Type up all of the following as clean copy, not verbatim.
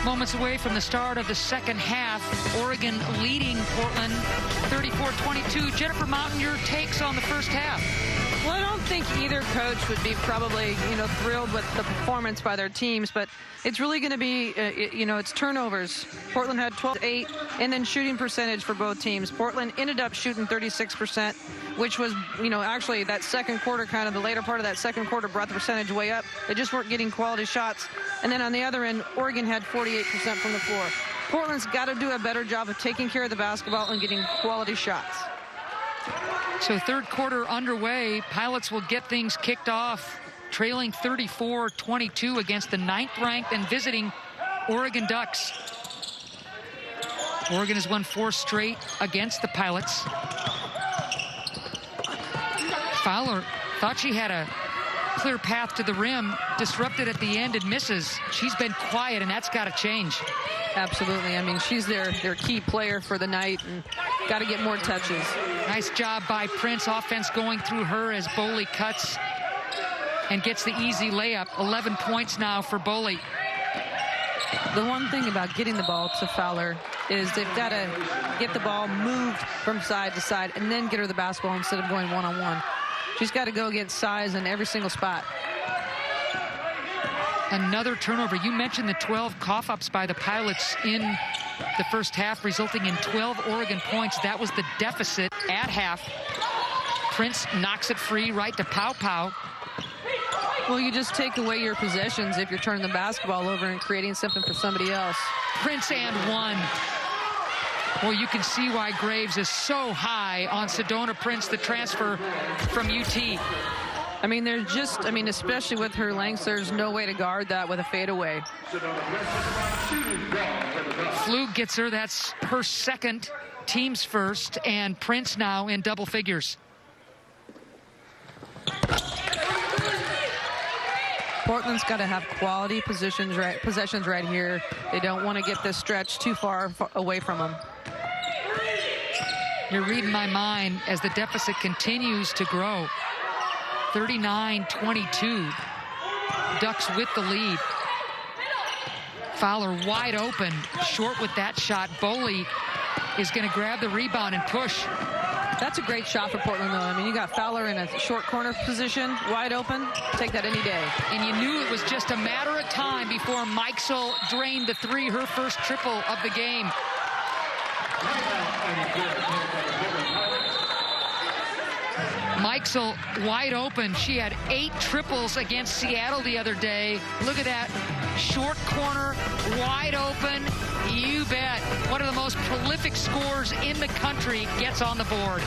Moments away from the start of the second half. Oregon leading Portland 34-22. Jennifer Mountain, your takes on the first half? Well, I don't think either coach would be probably, thrilled with the performance by their teams, but it's really going to be, it's turnovers. Portland had 12-8, and then shooting percentage for both teams. Portland ended up shooting 36%, which was, actually that second quarter, kind of the later part of that second quarter brought the percentage way up. They just weren't getting quality shots. And then on the other end, Oregon had 48% from the floor. Portland's got to do a better job of taking care of the basketball and getting quality shots. So third quarter underway. Pilots will get things kicked off, trailing 34-22 against the 9th-ranked and visiting Oregon Ducks. Oregon has won 4 straight against the Pilots. Fowler thought she had a clear path to the rim, disrupted at the end and misses. She's been quiet, and that's got to change. Absolutely. I mean, she's their key player for the night and got to get more touches. Nice job by Prince. Offense going through her as Boley cuts and gets the easy layup. 11 points now for Boley. The one thing about getting the ball to Fowler is they've got to get the ball moved from side to side and then get her the basketball instead of going one-on-one. She's got to go get size in every single spot. Another turnover. You mentioned the 12 cough-ups by the Pilots in the first half, resulting in 12 Oregon points. That was the deficit at half. Prince knocks it free right to Pow Pow. Well, you just take away your possessions if you're turning the basketball over and creating something for somebody else. Prince and one. Well, you can see why Graves is so high on Sedona Prince, the transfer from UT. I mean, especially with her length, there's no way to guard that with a fadeaway. Flug gets her. That's her second, team's first, and Prince now in double figures. Portland's got to have quality possessions right here. They don't want to get this stretch too far away from them. You're reading my mind as the deficit continues to grow. 39-22. Ducks with the lead. Fowler wide open, short with that shot. Boley is going to grab the rebound and push. That's a great shot for Portland, though. I mean, you got Fowler in a short corner position, wide open. Take that any day. And you knew it was just a matter of time before Mikesell drained the three, her first triple of the game. Mikesell wide open. She had 8 triples against Seattle the other day. Look at that. Short corner, wide open. You bet. One of the most prolific scorers in the country gets on the board.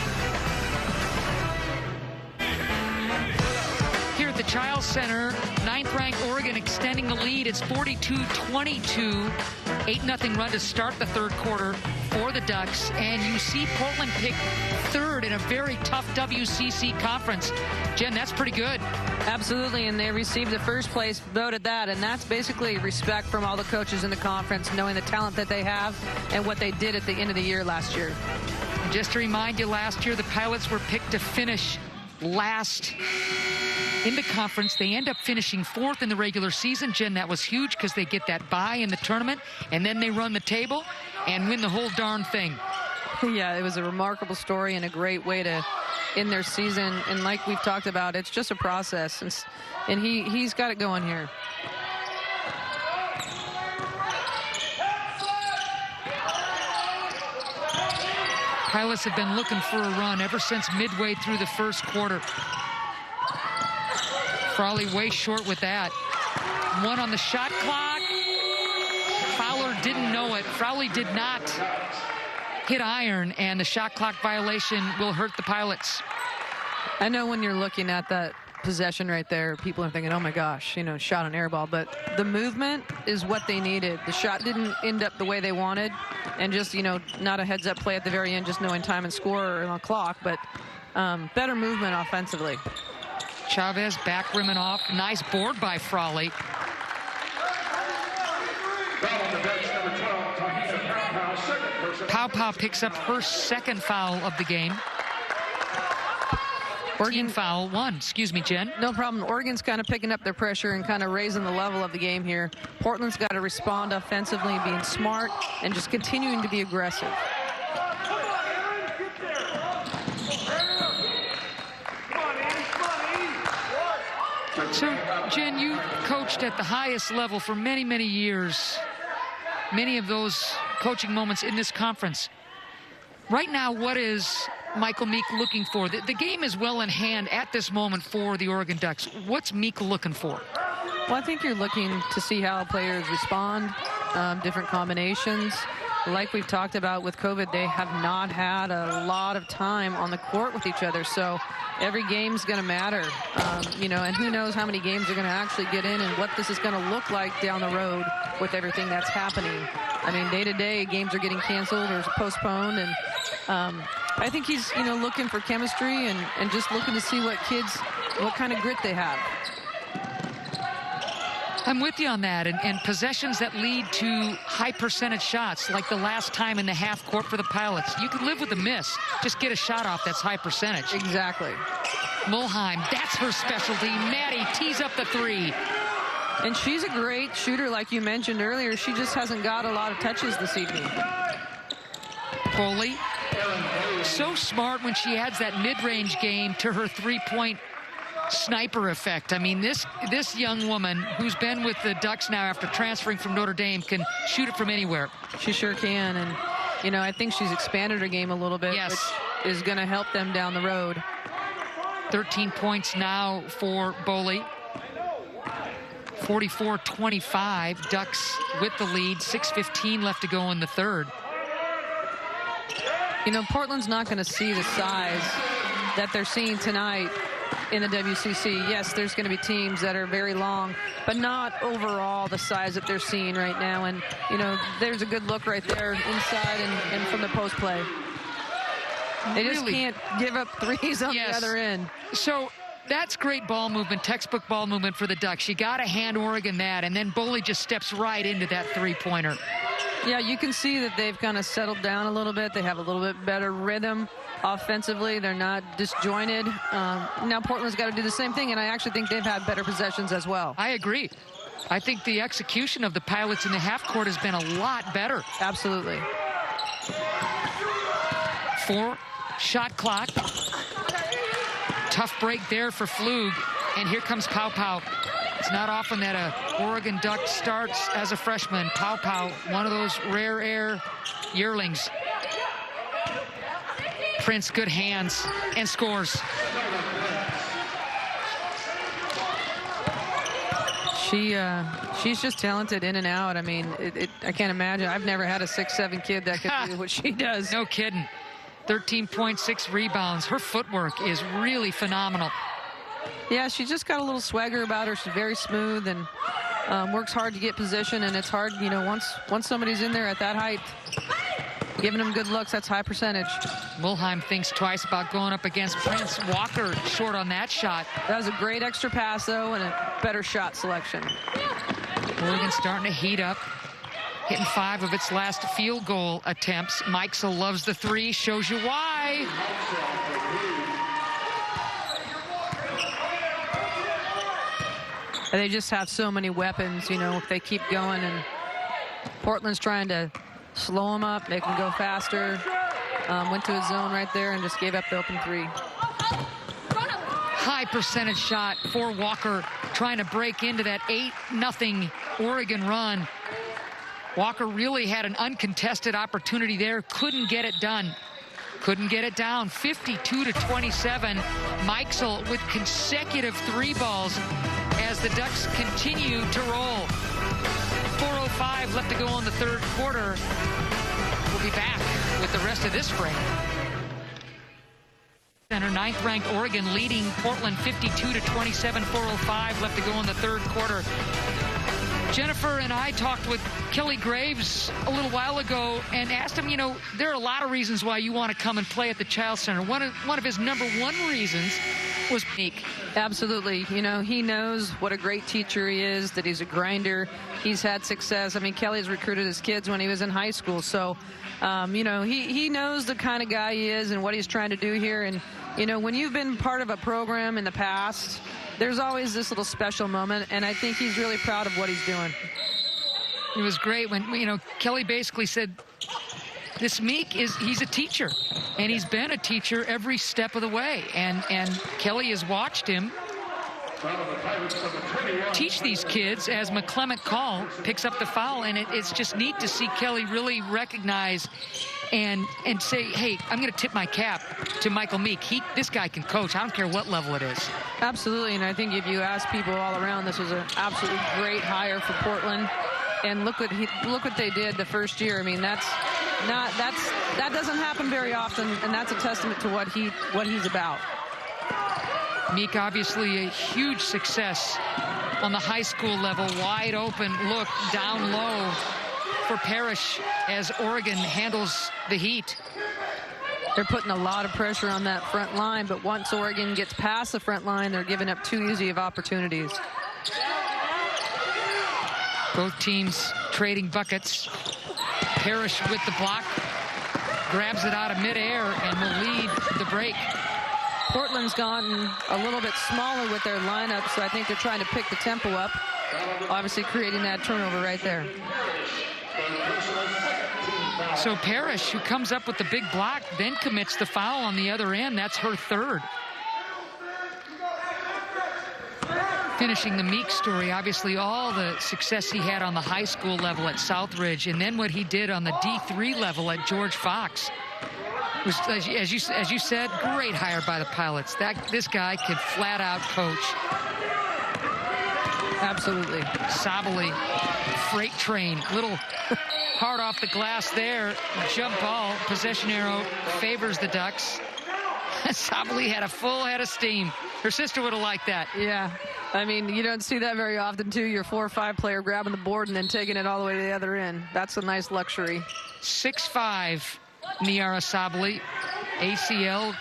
Here at the Chiles Center, 9th-ranked Oregon extending the lead. It's 42-22. 8-0 run to start the third quarter for the Ducks. And you see Portland pick third in a very tough WCC conference. Jen, that's pretty good. Absolutely, and they received the first place vote at that, and that's basically respect from all the coaches in the conference, knowing the talent that they have and what they did at the end of the year last year. And just to remind you, last year the Pilots were picked to finish last in the conference. They end up finishing 4th in the regular season. Jen, that was huge because they get that bye in the tournament, and then they run the table and win the whole darn thing. Yeah, it was a remarkable story and a great way to end their season. And like we've talked about, it's just a process. And he's got it going here. Pilots have been looking for a run ever since midway through the first quarter. Frawley way short with that. 1 on the shot clock. Fowler didn't know it. Frawley did not hit iron, and the shot clock violation will hurt the Pilots. I know when you're looking at that possession right there, people are thinking, oh my gosh, shot an air ball, but the movement is what they needed. The shot didn't end up the way they wanted, and just, not a heads-up play at the very end, just knowing time and score on the clock, but better movement offensively. Chavez back rimming off. Nice board by Frawley. Pow Pow picks up her second foul of the game. Team foul 1. Excuse me, Jen. No problem. Oregon's kind of picking up their pressure and kind of raising the level of the game here. Portland's got to respond offensively, being smart, and just continuing to be aggressive. So, Jen, you coached at the highest level for many, many years. Many of those coaching moments in this conference. Right now, what is Michael Meek looking for? The game is well in hand at this moment for the Oregon Ducks. What's Meek looking for? Well, I think you're looking to see how players respond, different combinations. Like we've talked about with COVID, they have not had a lot of time on the court with each other. So every game's going to matter, and who knows how many games are going to actually get in and what this is going to look like down the road with everything that's happening. I mean, day to day, games are getting canceled or postponed. And I think he's, looking for chemistry and just looking to see what kind of grit they have. I'm with you on that. And possessions that lead to high percentage shots, like the last time in the half court for the Pilots. You could live with a miss. Just get a shot off that's high percentage. Exactly. Mulheim, that's her specialty. Maddie tees up the 3. And she's a great shooter, like you mentioned earlier. She just hasn't got a lot of touches this evening. Foley, so smart when she adds that mid-range game to her three-point sniper effect. I mean, this young woman who's been with the Ducks now after transferring from Notre Dame can shoot it from anywhere. She sure can. And, I think she's expanded her game a little bit, yes, which is going to help them down the road. 13 points now for Boley. 44-25. Ducks with the lead. 6:15 left to go in the third. Portland's not going to see the size that they're seeing tonight in the WCC. Yes, there's going to be teams that are very long, but not overall the size that they're seeing right now. And, there's a good look right there inside and from the post play. They just can't give up threes on the other end. So that's great ball movement, textbook ball movement for the Ducks. You got to hand Oregon that, and then Boley just steps right into that three-pointer. Yeah, you can see that they've kind of settled down a little bit. They have a little bit better rhythm offensively. They're not disjointed. Now Portland's got to do the same thing, and I actually think they've had better possessions as well. I agree. I think the execution of the Pilots in the half court has been a lot better. Absolutely. 4-shot clock. Tough break there for Flug, and here comes Pau Pau. It's not often that a Oregon Duck starts as a freshman. Pau Pau, one of those rare air yearlings. Prince, good hands, and scores. She's just talented in and out. I mean, I can't imagine. I've never had a 6'7" kid that could do what she does. No kidding. 13.6 rebounds. Her footwork is really phenomenal. Yeah, she's just got a little swagger about her. She's very smooth and works hard to get position. And it's hard, once somebody's in there at that height, giving them good looks, that's high percentage. Mulheim thinks twice about going up against Prince. Walker short on that shot. That was a great extra pass, though, and a better shot selection. Oregon starting to heat up. Hitting 5 of its last field goal attempts. Mikesell loves the 3, shows you why. They just have so many weapons, if they keep going, and Portland's trying to slow them up, make them go faster. Went to a zone right there and just gave up the open 3. High percentage shot for Walker, trying to break into that 8-0 Oregon run. Walker really had an uncontested opportunity there, couldn't get it done. Couldn't get it down. 52-27. Mikesell with consecutive 3 balls as the Ducks continue to roll. 4:05 left to go in the third quarter. We'll be back with the rest of this frame. Center, 9th-ranked Oregon leading Portland 52-27. 4:05 left to go in the third quarter. Jennifer and I talked with Kelly Graves a little while ago and asked him, there are a lot of reasons why you want to come and play at the Child Center. One of his number 1 reasons was Meek. Absolutely. He knows what a great teacher he is, that he's a grinder. He's had success. I mean, Kelly's recruited his kids when he was in high school. So, he knows the kind of guy he is and what he's trying to do here. And, you know, when you've been part of a program in the past, there's always this little special moment, and I think he's really proud of what he's doing. It was great when, you know, Kelly basically said, this Meek he's a teacher, and he's been a teacher every step of the way. And Kelly has watched him teach these kids as McClement Call picks up the foul, and it's just neat to see Kelly really recognize and say, hey, I'm going to tip my cap to Michael Meek. This guy can coach. I don't care what level it is. Absolutely, and I think if you ask people all around, this was an absolutely great hire for Portland. And look what they did the first year. I mean, that doesn't happen very often, and that's a testament to what he's about. Meek obviously a huge success on the high school level. Wide open look down low for Parrish as Oregon handles the heat. They're putting a lot of pressure on that front line, but once Oregon gets past the front line, they're giving up too easy of opportunities. Both teams trading buckets. Parrish with the block, grabs it out of midair and will lead the break. Portland's gotten a little bit smaller with their lineup, so I think they're trying to pick the tempo up, obviously creating that turnover right there. So Parrish, who comes up with the big block, then commits the foul on the other end. That's her third. Finishing the Meek story, obviously all the success he had on the high school level at Southridge, and then what he did on the D3 level at George Fox. Was, as you said, great hire by the Pilots. This guy could flat out coach. Absolutely. Sabally, freight train, little hard off the glass there. Jump ball, possession arrow favors the Ducks. Sabally had a full head of steam. Her sister would have liked that. Yeah. I mean, you don't see that very often, too. Your 4 or 5 player grabbing the board and then taking it all the way to the other end. That's a nice luxury. 6'5", Niara Sabally. ACL.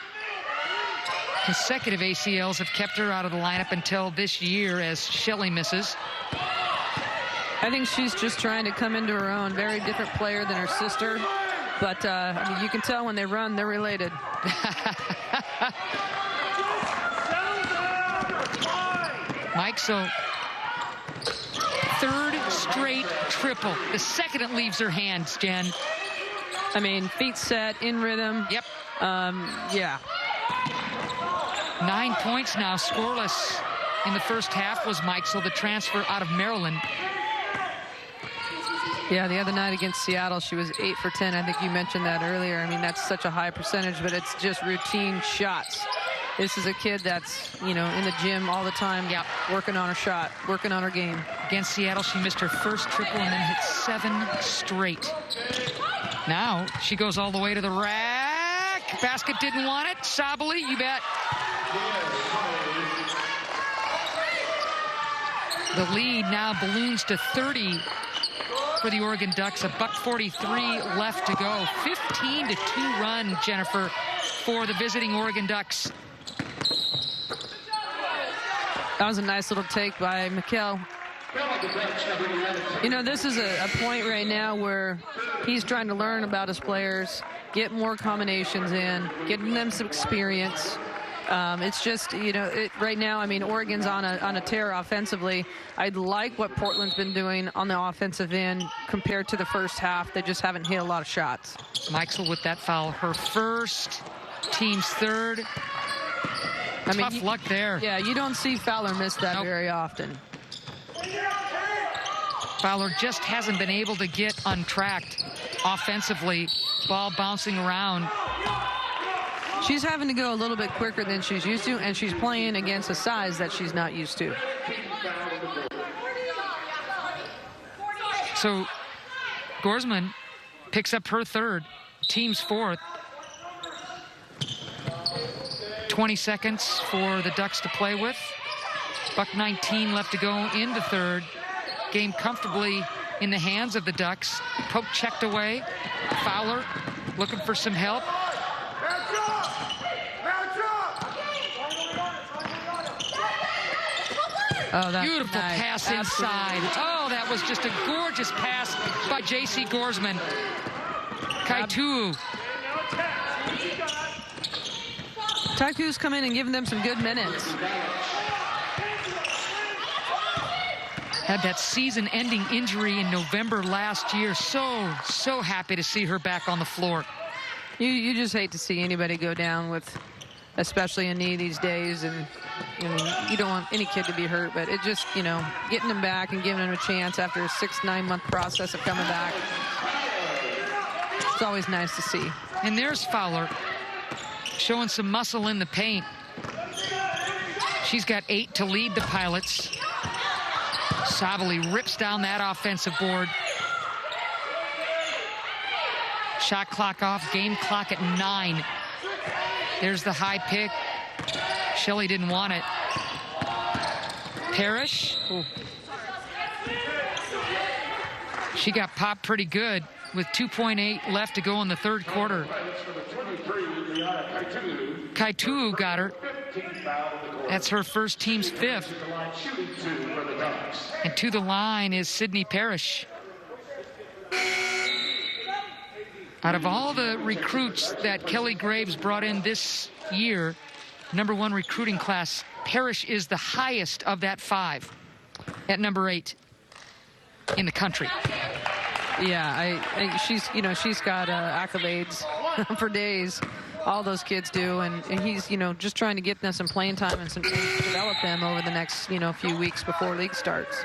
Consecutive ACLs have kept her out of the lineup until this year as Shelley misses. I think she's just trying to come into her own. Very different player than her sister. But I mean, you can tell when they run, they're related. Mikesell, third straight triple. The second it leaves her hands, Jen. I mean, feet set, in rhythm. Yep. Yeah. 9 points now, scoreless in the first half was Mikesell, the transfer out of Maryland. Yeah, the other night against Seattle, she was 8 for 10. I think you mentioned that earlier. I mean, that's such a high percentage, but it's just routine shots. This is a kid that's, you know, in the gym all the time, working on her shot, working on her game. Against Seattle, she missed her first triple and then hit 7 straight. Now she goes all the way to the rack. Basket didn't want it. Sabally, you bet. The lead now balloons to 30 for the Oregon Ducks. $1:43 left to go. 15-2 run, Jennifer, for the visiting Oregon Ducks. That was a nice little take by Mikkel. You know, this is a point right now where he's trying to learn about his players, get more combinations in, getting them some experience. It's just, you know, right now, I mean, Oregon's on a tear offensively. I like what Portland's been doing on the offensive end compared to the first half. They just haven't hit a lot of shots. Mikesell with that foul, her first, team's third. I mean, tough luck there. Yeah, you don't see Fowler miss that very often. Fowler just hasn't been able to get untracked offensively. Ball bouncing around. She's having to go a little bit quicker than she's used to, and she's playing against a size that she's not used to. So Gorsman picks up her third, team's fourth. 20 seconds for the Ducks to play with. $1:19 left to go into third. Game comfortably in the hands of the Ducks. Poke checked away. Fowler looking for some help. Oh, that's beautiful nice. pass inside. Oh, that was just a gorgeous pass by J.C. Gorsman. Kaituu Taiku's come in and given them some good minutes. Had that season-ending injury in November last year. So happy to see her back on the floor. You just hate to see anybody go down with, especially a knee these days, and you don't want any kid to be hurt, but it just, getting them back and giving them a chance after a 6-9 month process of coming back. It's always nice to see. And there's Fowler showing some muscle in the paint. She's got 8 to lead the Pilots. Sabally rips down that offensive board. Shot clock off, game clock at 9. There's the high pick. Shelley didn't want it. Parrish. Ooh. She got popped pretty good with 2.8 left to go in the third quarter. Kaituu got her. That's her first, team's 5th. And to the line is Sydney Parrish. Out of all the recruits that Kelly Graves brought in this year, #1 recruiting class, Parrish is the highest of that 5 at number 8 in the country. Yeah, she's got accolades for days. All those kids do, and he's just trying to get them some playing time and some to develop them over the next few weeks before league starts.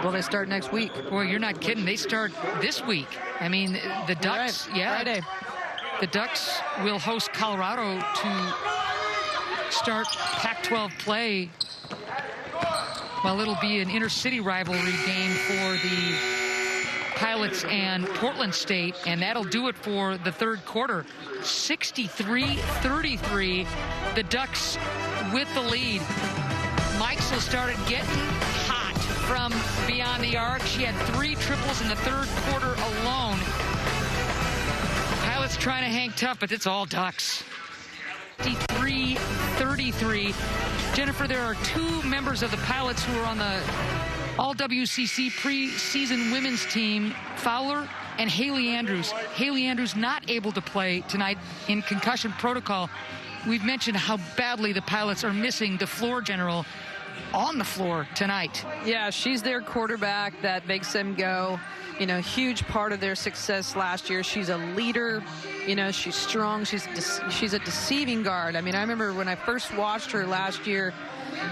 Well, they start next week. Boy, you're not kidding. They start this week. I mean, the Ducks, right. Friday. The Ducks will host Colorado to start Pac-12 play. Well, it'll be an intercity rivalry game for the Pilots and Portland State, and that'll do it for the third quarter. 63-33, the Ducks with the lead. Mikesell started getting hot from beyond the arc. She had 3 triples in the third quarter alone. Pilots trying to hang tough, but it's all Ducks. 63-33. Jennifer, there are 2 members of the Pilots who are on the All-WCC preseason women's team, Fowler and Haley Andrews. Haley Andrews not able to play tonight in concussion protocol. We've mentioned how badly the Pilots are missing the floor general on the floor tonight. Yeah, she's their quarterback that makes them go. Huge part of their success last year. She's a leader. She's strong. She's a deceiving guard. I mean, I remember when I first watched her last year,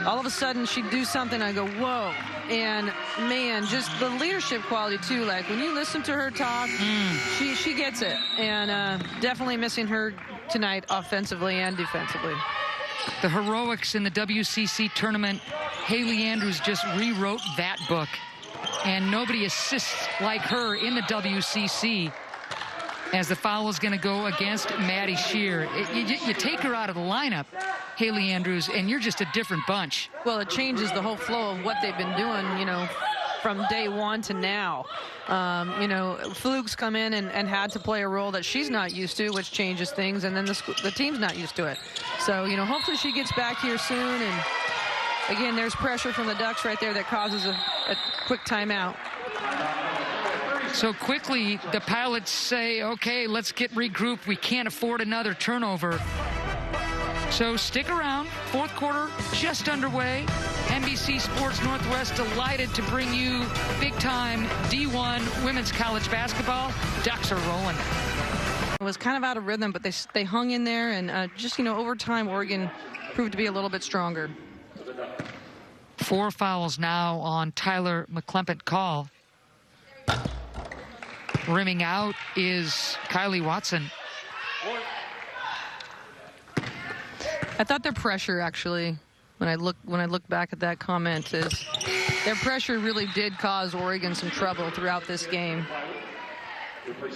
all of a sudden she'd do something, I go, whoa. And man, just the leadership quality too. Like when you listen to her talk, she gets it. And definitely missing her tonight offensively and defensively. The heroics in the WCC tournament, Haley Andrews just rewrote that book. And nobody assists like her in the WCC, as the foul is going to go against Maddie Shear. You take her out of the lineup, Haley Andrews, and you're just a different bunch. Well, it changes the whole flow of what they've been doing, from day one to now. Fluke's come in and had to play a role that she's not used to, which changes things, and then the team's not used to it. So, hopefully she gets back here soon. And again, there's pressure from the Ducks right there that causes a quick timeout. So quickly, the Pilots say, okay, let's get regrouped. We can't afford another turnover. So stick around. Fourth quarter just underway. NBC Sports Northwest delighted to bring you big-time D1 women's college basketball. Ducks are rolling. It was kind of out of rhythm, but they hung in there, and over time, Oregon proved to be a little bit stronger. 4 fouls now on Tyler McClempott-Call. Rimming out is Kylie Watson. I thought their pressure, actually, when I look back at that comment, is their pressure really did cause Oregon some trouble throughout this game.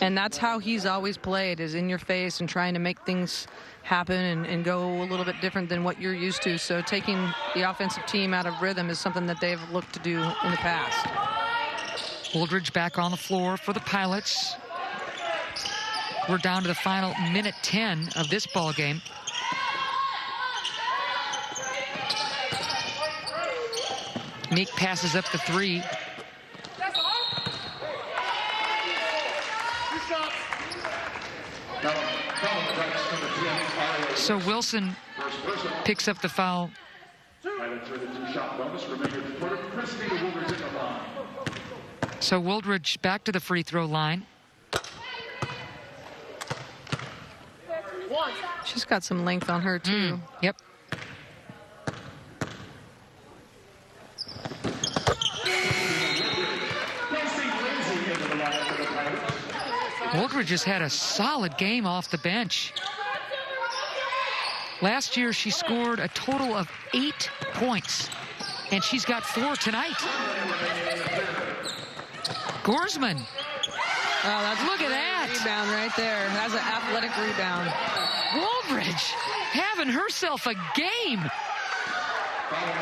And that's how he's always played, is in your face and trying to make things happen and go a little bit different than what you're used to. So taking the offensive team out of rhythm is something that they've looked to do in the past. Holdridge back on the floor for the Pilots. We're down to the final minute 10 of this ball game. Meek passes up the 3. So Wilson picks up the foul. So Wooldridge back to the free throw line. She's got some length on her, too. Yep. Wooldridge has had a solid game off the bench. Last year, she scored a total of 8 points, and she's got 4 tonight. Gorsman. Oh, Look at that. Rebound right there. That's an athletic rebound. Wooldridge having herself a game.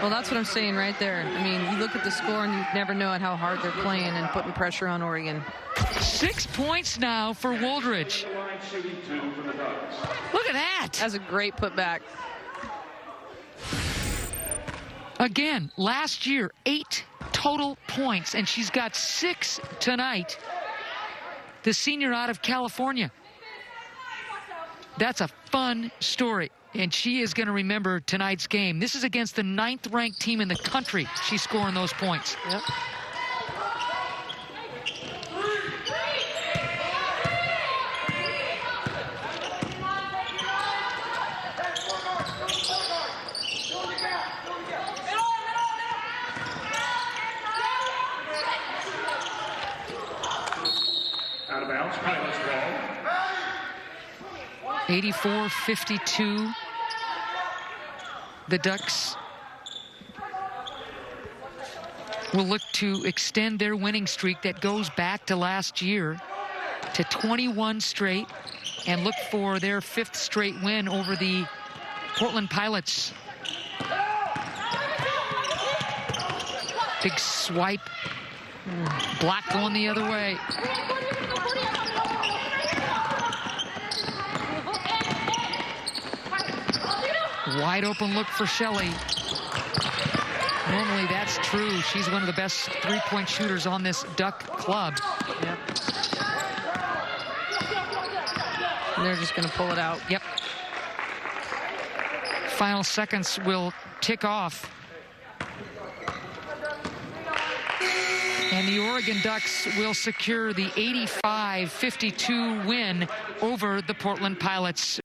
Well, that's what I'm saying right there. I mean, you look at the score and you never know how hard they're playing and putting pressure on Oregon. 6 points now for Wooldridge. Look at that. That's a great putback. Again, last year, 8 total points, and she's got 6 tonight. The senior out of California. That's a fun story, and she is going to remember tonight's game. This is against the 9th-ranked team in the country. She's scoring those points. Yep. Out of bounds, Pilots ball. 84-52. The Ducks will look to extend their winning streak that goes back to last year to 21 straight and look for their 5th straight win over the Portland Pilots. Big swipe. Block going the other way. Wide open look for Shelley. Normally that's true. She's one of the best three-point shooters on this Duck club. Yep. And they're just going to pull it out. Yep. Final seconds will tick off. And the Oregon Ducks will secure the 85-52 win over the Portland Pilots.